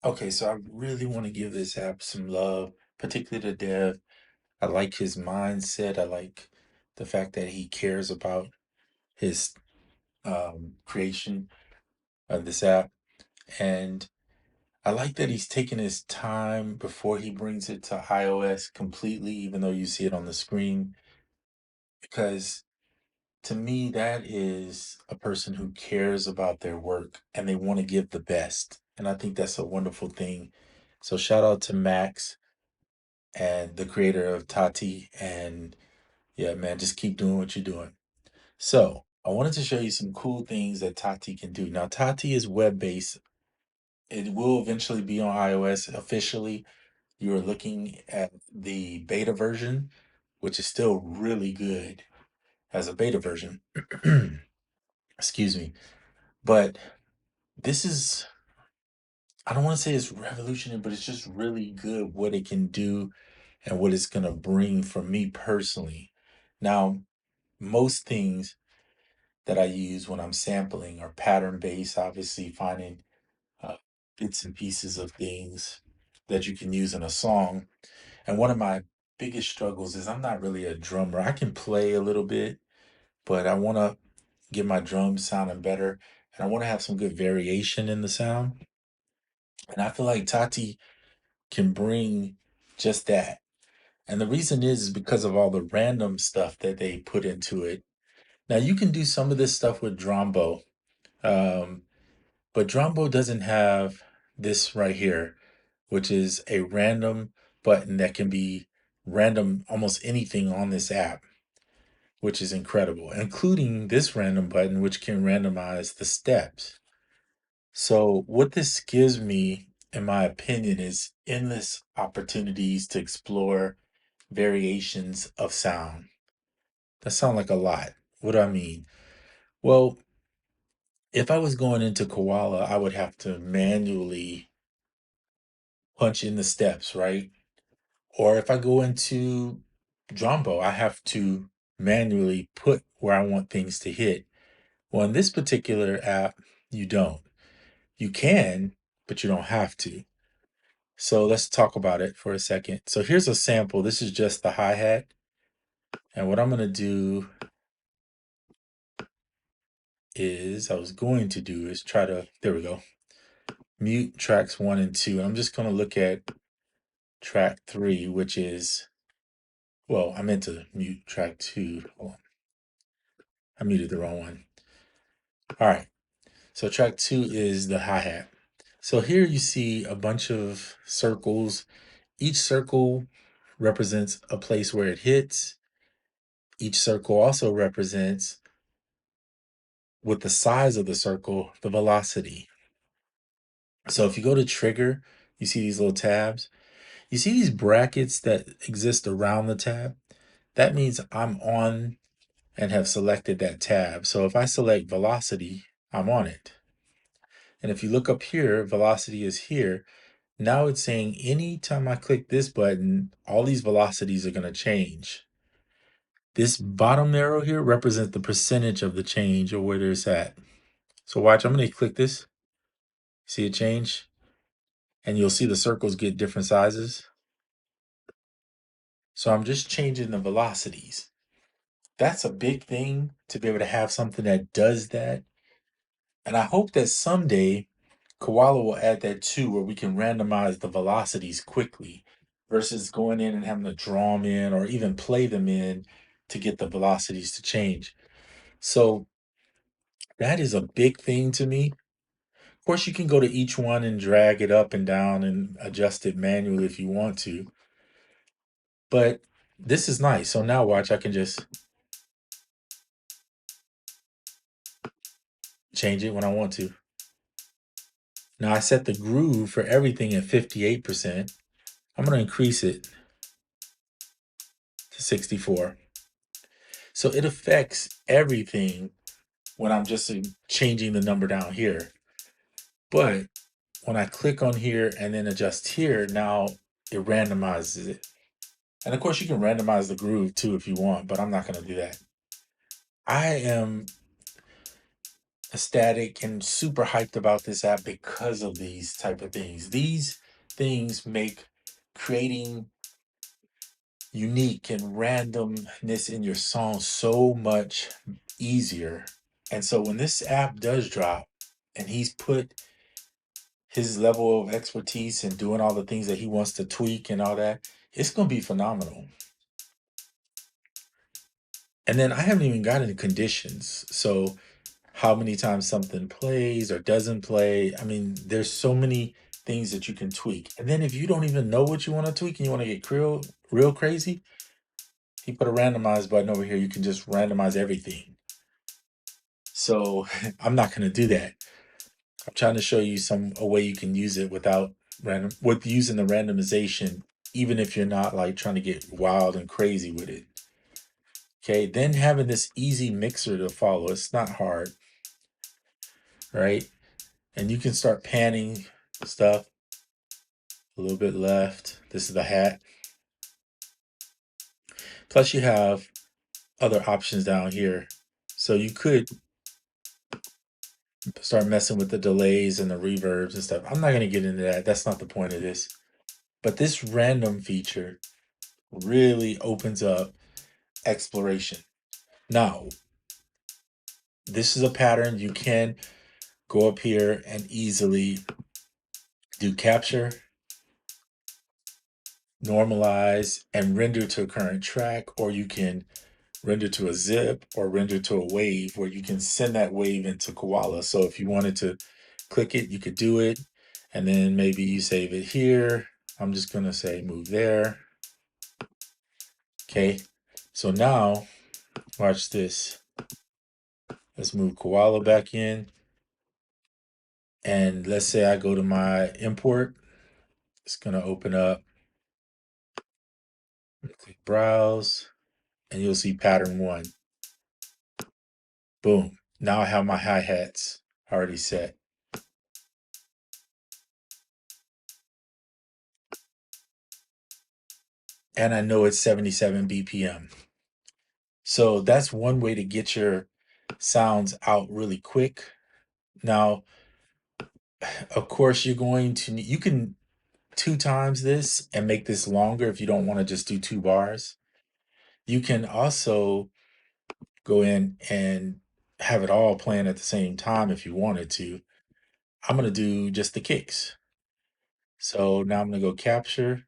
Okay, so I really want to give this app some love, particularly the dev. I like his mindset. I like the fact that he cares about his creation of this app. And I like that he's taking his time before he brings it to iOS completely, even though you see it on the screen, because to me, that is a person who cares about their work and they want to give the best. And I think that's a wonderful thing. So shout out to Max and the creator of Tati. And yeah, man, just keep doing what you're doing. So I wanted to show you some cool things that Tati can do. Now, Tati is web based. It will eventually be on iOS officially. You are looking at the beta version, which is still really good as a beta version. Excuse me. But this is, I don't want to say it's revolutionary, but it's just really good what it can do and what it's going to bring for me personally. Now, most things that I use when I'm sampling are pattern based, obviously, finding uh, bits and pieces of things that you can use in a song. And one of my biggest struggles is I'm not really a drummer. I can play a little bit, but I want to get my drums sounding better and I want to have some good variation in the sound. And I feel like Tati can bring just that. And the reason is because of all the random stuff that they put into it. Now you can do some of this stuff with Drombo, um, but Drombo doesn't have this right here, which is a random button that can be random almost anything on this app, which is incredible, including this random button, which can randomize the steps. So what this gives me, in my opinion, is endless opportunities to explore variations of sound. That sound like a lot. What do I mean? Well, if I was going into Koala, I would have to manually punch in the steps, right? Or if I go into Drumbo, I have to manually put where I want things to hit. Well, in this particular app, you don't. You can, but you don't have to. So let's talk about it for a second. So here's a sample. This is just the hi-hat. And what I'm going to do is, I was going to do is try to, there we go, mute tracks 1 and 2. And I'm just going to look at track 3, which is, well, I meant to mute track 2. Hold on. I muted the wrong one. All right. So track 2 is the hi-hat. So here you see a bunch of circles. Each circle represents a place where it hits. Each circle also represents, with the size of the circle, the velocity. So if you go to trigger, you see these little tabs. You see these brackets that exist around the tab? That means I'm on and have selected that tab. So if I select velocity, I'm on it. And if you look up here, velocity is here. Now it's saying anytime I click this button, all these velocities are going to change. This bottom arrow here represents the percentage of the change or where it's at. So watch, I'm going to click this. See it change? And you'll see the circles get different sizes. So I'm just changing the velocities. That's a big thing to be able to have something that does that. And I hope that someday Koala will add that too, where we can randomize the velocities quickly versus going in and having to draw them in or even play them in to get the velocities to change. So that is a big thing to me. Of course, you can go to each one and drag it up and down and adjust it manually if you want to. But this is nice. So now watch, I can just change it when I want to. Now I set the groove for everything at 58%. I'm going to increase it to 64. So it affects everything when I'm just changing the number down here. But when I click on here and then adjust here, now it randomizes it. And of course you can randomize the groove too if you want, but I'm not going to do that. I am ecstatic and super hyped about this app because of these type of things. These things make creating unique and randomness in your song so much easier. And so when this app does drop and he's put his level of expertise and doing all the things that he wants to tweak and all that, it's going to be phenomenal. And then I haven't even gotten into conditions. So how many times something plays or doesn't play. I mean, there's so many things that you can tweak. And then if you don't even know what you want to tweak and you want to get real crazy, he put a randomize button over here. You can just randomize everything. So I'm not going to do that. I'm trying to show you a way you can use it without with using the randomization, even if you're not like trying to get wild and crazy with it. Okay, then having this easy mixer to follow, it's not hard, right? And you can start panning stuff a little bit left. This is the hat. Plus you have other options down here. So you could start messing with the delays and the reverbs and stuff. I'm not going to get into that. That's not the point of this. But this random feature really opens up exploration. Now, this is a pattern. You can go up here and easily do capture, normalize, and render to a current track, or you can render to a zip or render to a wave where you can send that wave into Koala. So if you wanted to click it, you could do it. And then maybe you save it here. I'm just going to say move there. Okay. So now watch this. Let's move Koala back in. And let's say I go to my import. It's going to open up. Click browse. And you'll see pattern 1. Boom. Now I have my hi-hats already set. And I know it's 77 BPM. So that's one way to get your sounds out really quick. Now, of course, you can 2 times this and make this longer if you don't want to just do 2 bars. You can also go in and have it all playing at the same time if you wanted to. I'm going to do just the kicks. So now I'm going to go capture.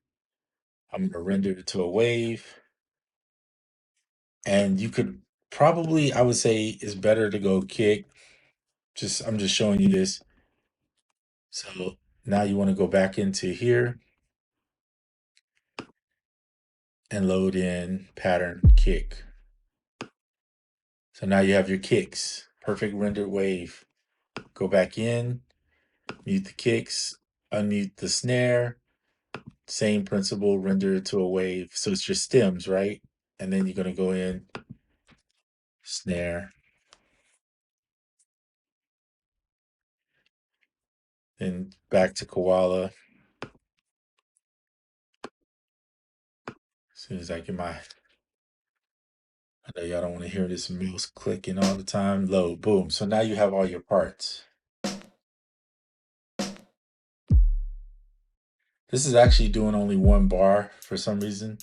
I'm going to render it to a wave. And you could probably, I would say, it's better to go kick. I'm just showing you this. So now you want to go back into here and load in pattern kick. So now you have your kicks, perfect rendered wave. Go back in, mute the kicks, unmute the snare, same principle, render it to a wave. So it's your stems, right? And then you're going to go in, snare, then back to Koala. As soon as I get I know y'all don't want to hear this mouse clicking all the time. Load, boom. So now you have all your parts. This is actually doing only 1 bar for some reason.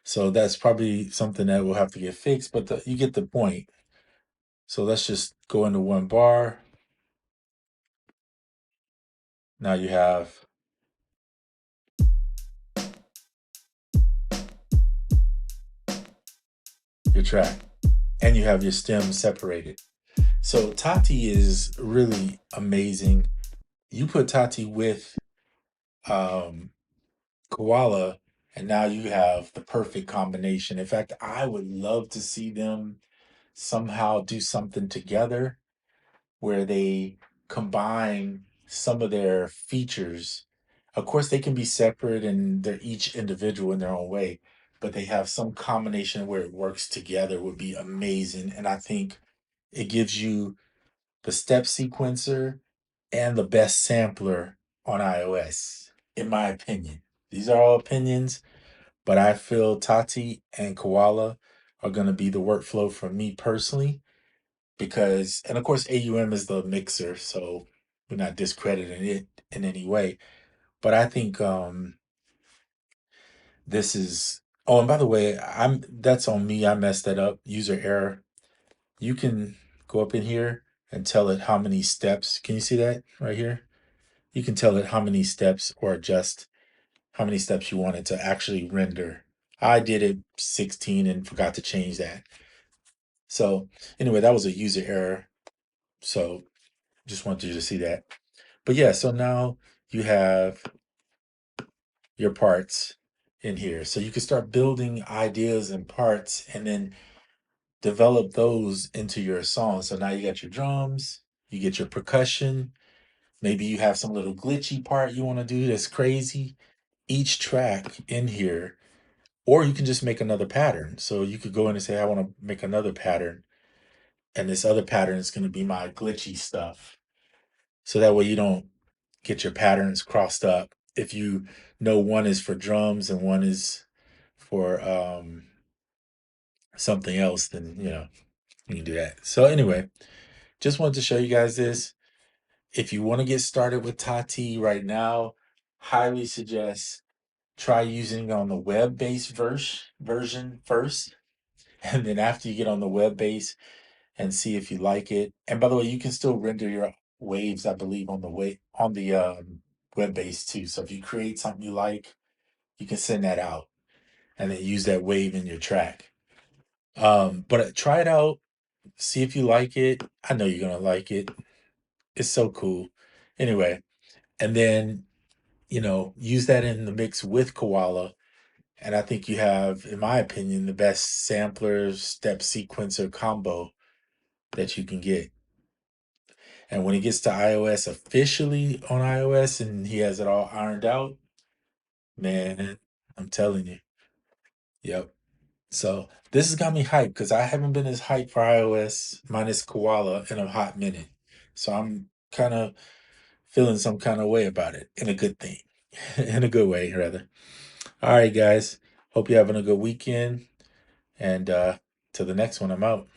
So that's probably something that will have to get fixed, but you get the point. So let's just go into 1 bar. Now you have your track and you have your stems separated. So Tati is really amazing. You put Tati with Koala and now you have the perfect combination. In fact, I would love to see them somehow do something together where they combine some of their features. Of course, they can be separate and they're each individual in their own way, but they have some combination where it works together would be amazing. And I think it gives you the step sequencer and the best sampler on iOS, in my opinion. These are all opinions, but I feel Tati and Koala are going to be the workflow for me personally because, and of course, AUM is the mixer, so we're not discrediting it in any way. But I think this is. Oh, and by the way, I'm that's on me. I messed that up. User error. You can go up in here and tell it how many steps. Can you see that right here? You can tell it how many steps or adjust how many steps you want it to actually render. I did it 16 and forgot to change that. So anyway, that was a user error. So just wanted you to see that. But yeah, so now you have your parts in here. So you can start building ideas and parts and then develop those into your song. So now you got your drums, you get your percussion. Maybe you have some little glitchy part you want to do that's crazy. Each track in here, or you can just make another pattern. So you could go in and say, I want to make another pattern. And this other pattern is going to be my glitchy stuff. So that way you don't get your patterns crossed up. If you know one is for drums and one is for something else, then you can do that. So anyway, just wanted to show you guys this. If you want to get started with Tati right now, highly suggest try using on the web-based version first. And then after you get on the web base and see if you like it. And by the way, you can still render your waves, I believe, on the web base too. So if you create something you like, you can send that out and then use that wave in your track. But try it out, see if you like it. I know you're gonna like it. It's so cool. Anyway, and then use that in the mix with Koala. And I think you have, in my opinion, the best sampler step sequencer combo that you can get. And when he gets to iOS officially on iOS and he has it all ironed out, man, I'm telling you. Yep. So this has got me hyped because I haven't been as hyped for iOS minus Koala in a hot minute. So I'm kind of feeling some kind of way about it in a good thing, in a good way, rather. All right, guys. Hope you're having a good weekend. And till the next one, I'm out.